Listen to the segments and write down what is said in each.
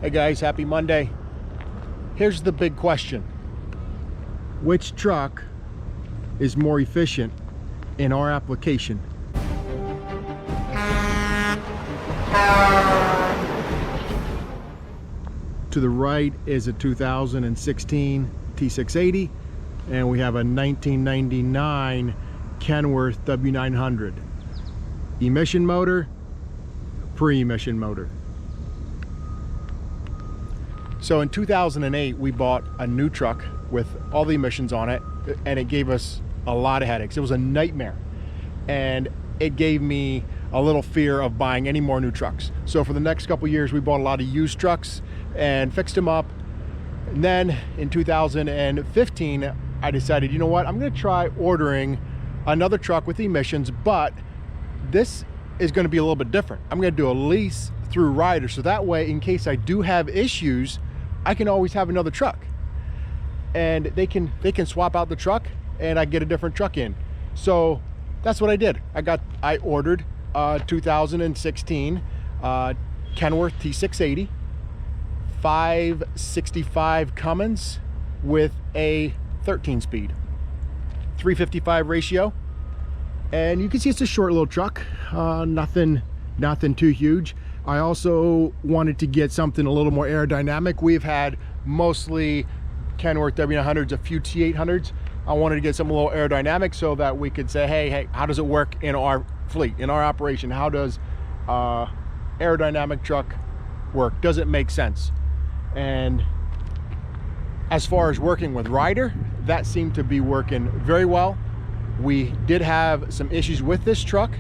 Hey guys, happy Monday. Here's the big question. Which truck is more efficient in our application? To the right is a 2016 T680, and we have a 1999 Kenworth W900. Emission motor, pre-emission motor. So in 2008, we bought a new truck with all the emissions on it, and it gave us a lot of headaches. It was a nightmare, and it gave me a little fear of buying any more new trucks. So for the next couple years, we bought a lot of used trucks and fixed them up. And then in 2015, I decided, you know what, I'm gonna try ordering another truck with emissions, but this is gonna be a little bit different. I'm gonna do a lease through Ryder, so that way, in case I do have issues, I can always have another truck, and they can swap out the truck, and I get a different truck in. So that's what I did. I ordered 2016 Kenworth T680 565 Cummins with a 13-speed 355 ratio, and you can see it's a short little truck, nothing too huge. I also wanted to get something a little more aerodynamic. We've had mostly Kenworth W900s, a few T800s. I wanted to get something a little aerodynamic so that we could say, hey, how does it work in our fleet, in our operation? How does aerodynamic truck work? Does it make sense? And as far as working with Ryder, that seemed to be working very well. We did have some issues with this truck,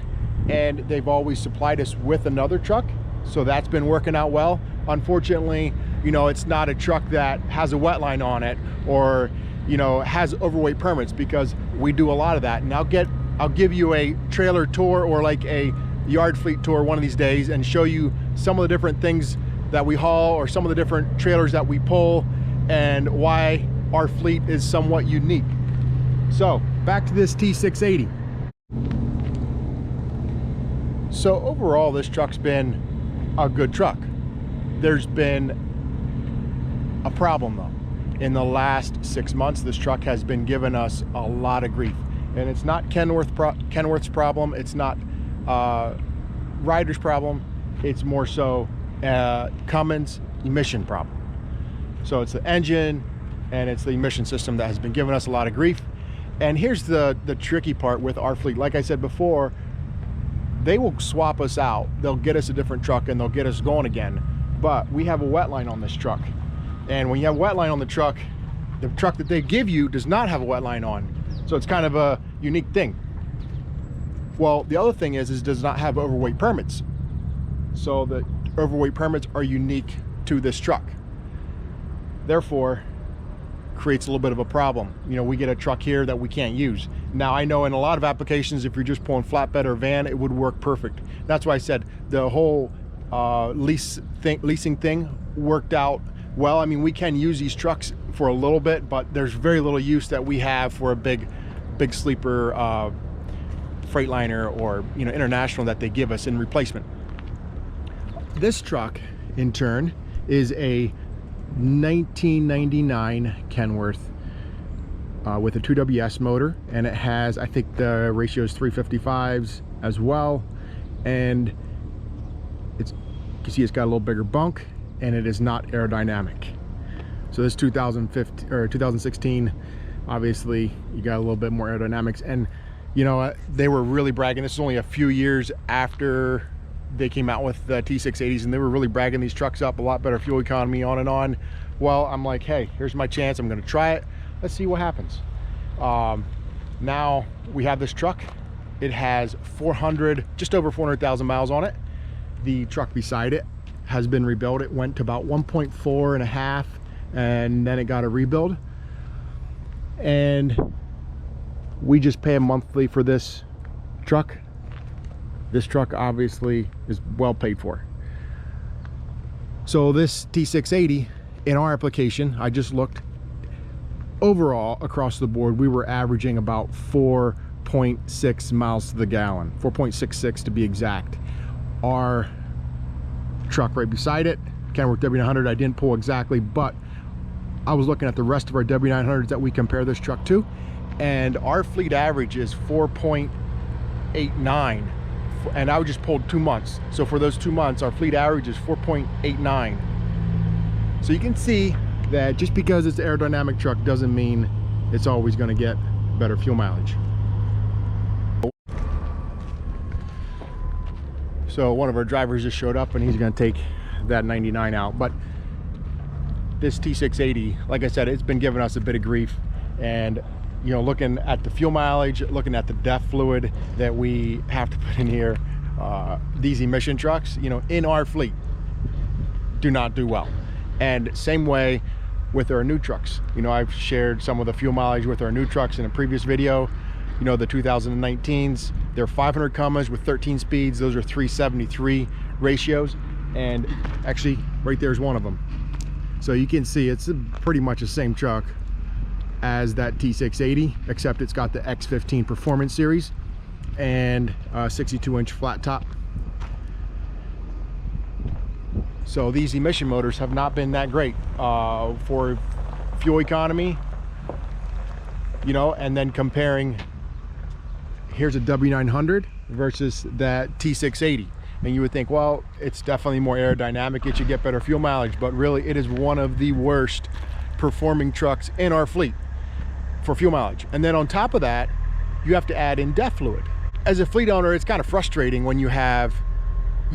and they've always supplied us with another truck, so that's been working out well. Unfortunately, you know, it's not a truck that has a wet line on it, or, you know, has overweight permits, because we do a lot of that. And I'll give you a trailer tour or like a yard fleet tour one of these days and show you some of the different things that we haul, or some of the different trailers that we pull, and why our fleet is somewhat unique. So back to this T680. So overall, this truck's been a good truck. There's been a problem though. In the last 6 months, this truck has been giving us a lot of grief, and it's not Kenworth's problem. It's not Ryder's problem. It's more so Cummins emission problem. So it's the engine and it's the emission system that has been giving us a lot of grief. And here's the tricky part with our fleet. Like I said before, they will swap us out. They'll get us a different truck and they'll get us going again. But we have a wet line on this truck. And when you have a wet line on the truck that they give you does not have a wet line on. So it's kind of a unique thing. Well, the other thing is it does not have overweight permits. So the overweight permits are unique to this truck. Therefore, creates a little bit of a problem. You know, we get a truck here that we can't use. Now, I know in a lot of applications, if you're just pulling flatbed or van, it would work perfect. That's why I said the whole leasing thing worked out well. I mean, we can use these trucks for a little bit, but there's very little use that we have for a big sleeper Freightliner or, you know, International that they give us in replacement. This truck, in turn, is a 1999 Kenworth with a 2WS motor, and it has, I think the ratio is 355s as well, and you can see it's got a little bigger bunk, and it is not aerodynamic. So this 2015 or 2016, obviously you got a little bit more aerodynamics. And you know, they were really bragging. This is only a few years after they came out with the T680s, and they were really bragging these trucks up, a lot better fuel economy, on and on. Well, I'm like, hey, here's my chance. I'm going to try it. Let's see what happens. Now we have this truck. It has just over 400,000 miles on it. The truck beside it has been rebuilt. It went to about 1.4 and a half, and then it got a rebuild. And we just pay a monthly for this truck. This truck obviously is well paid for. So this T680 in our application, I just looked, overall across the board, we were averaging about 4.6 miles to the gallon, 4.66 to be exact. Our truck right beside it Kenworth W900 I didn't pull exactly, but I was looking at the rest of our W900s that we compare this truck to, and our fleet average is 4.89, and I just pulled 2 months. So for those 2 months, our fleet average is 4.89. So you can see that just because it's an aerodynamic truck doesn't mean it's always going to get better fuel mileage. So one of our drivers just showed up and he's going to take that 99 out. But this T680, like I said, it's been giving us a bit of grief. And you know, looking at the fuel mileage, looking at the DEF fluid that we have to put in here, these emission trucks, you know, in our fleet do not do well. And same way with our new trucks. You know, I've shared some of the fuel mileage with our new trucks in a previous video. You know, the 2019s, they're 500 commas with 13 speeds. Those are 373 ratios. And actually, right there's one of them. So you can see it's pretty much the same truck as that T680, except it's got the X15 Performance Series and a 62-inch flat top. So these emission motors have not been that great for fuel economy, you know. And then comparing, here's a W900 versus that T680, and you would think, well, it's definitely more aerodynamic, it should get better fuel mileage, but really it is one of the worst performing trucks in our fleet for fuel mileage. And then on top of that, you have to add in DEF fluid. As a fleet owner, it's kind of frustrating when you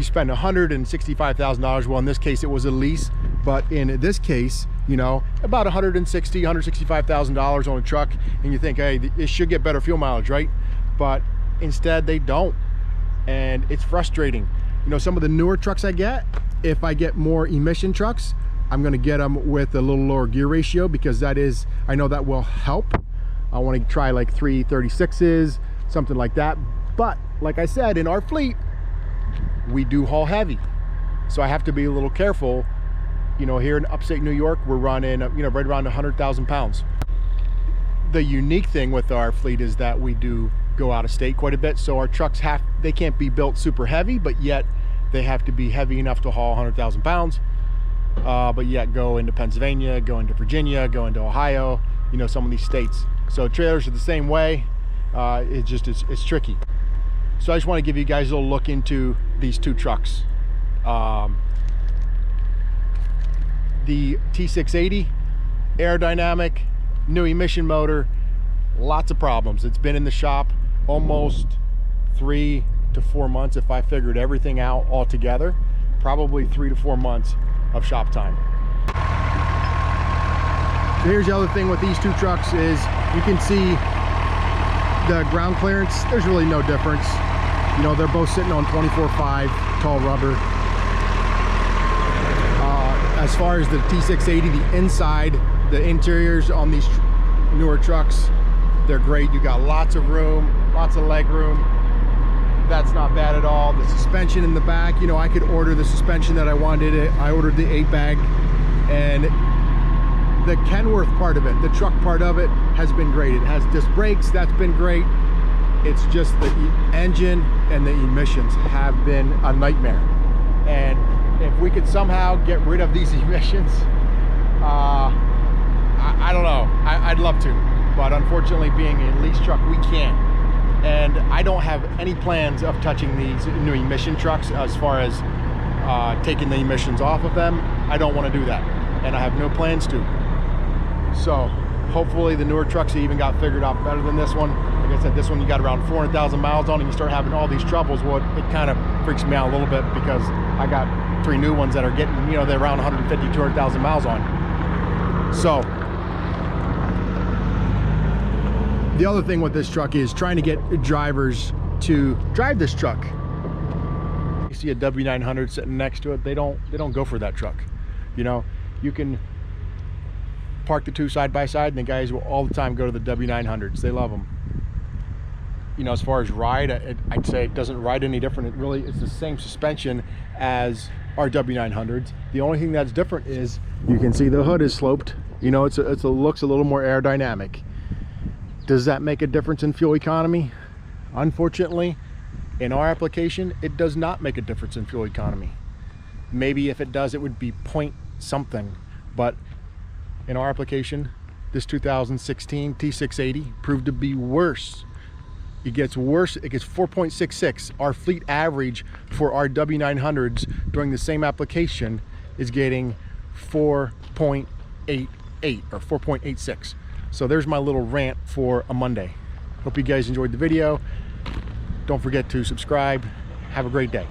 spend $165,000. Well, in this case it was a lease, but in this case, you know, about $165,000 on a truck, and you think, hey, it should get better fuel mileage, right? But instead they don't, and it's frustrating. You know, some of the newer trucks I get, if I get more emission trucks, I'm going to get them with a little lower gear ratio, because that is, I know that will help. I want to try like 336s, something like that. But like I said, in our fleet, we do haul heavy, so I have to be a little careful. You know, here in upstate New York, we're running, you know, right around 100,000 pounds. The unique thing with our fleet is that we do go out of state quite a bit, so our trucks they can't be built super heavy, but yet they have to be heavy enough to haul 100,000 pounds. But yet go into Pennsylvania, go into Virginia, go into Ohio, you know, some of these states. So trailers are the same way. It's tricky. So I just want to give you guys a little look into these two trucks. The T680, aerodynamic, new emission motor, lots of problems. It's been in the shop almost 3 to 4 months if I figured everything out all together. Probably 3 to 4 months of shop time. So here's the other thing with these two trucks is you can see the ground clearance. There's really no difference. You know, they're both sitting on 24.5 tall rubber. As far as the T680, the inside, the interiors on these newer trucks, they're great. You got lots of room, lots of leg room. That's not bad at all. The suspension in the back, you know, I could order the suspension that I wanted. I ordered the 8-bag, and the Kenworth part of it, the truck part of it, has been great. It has disc brakes, that's been great. It's just the engine and the emissions have been a nightmare. And if we could somehow get rid of these emissions, I don't know, I'd love to, but unfortunately, being a lease truck, we can't. And I don't have any plans of touching these new emission trucks as far as taking the emissions off of them. I don't want to do that, and I have no plans to. So hopefully the newer trucks even got figured out better than this one. Like I said, this one you got around 400,000 miles on, and you start having all these troubles. Well, it kind of freaks me out a little bit, because I got 3 new ones that are getting, you know, they're around 150, 200,000 miles on. So the other thing with this truck is trying to get drivers to drive this truck. You see a W900 sitting next to it, they don't go for that truck. You know, you can park the two side by side, and the guys will all the time go to the W900s. They love them. You know, as far as ride, I'd say it doesn't ride any different. It's the same suspension as our W900s. The only thing that's different is you can see the hood is sloped. You know, it looks a little more aerodynamic. Does that make a difference in fuel economy? Unfortunately, in our application, it does not make a difference in fuel economy. Maybe if it does, it would be point something. But in our application, this 2016 T680 proved to be worse. It gets worse. It gets 4.66. Our fleet average for our W900s during the same application is getting 4.88 or 4.86. So there's my little rant for a Monday. Hope you guys enjoyed the video. Don't forget to subscribe. Have a great day.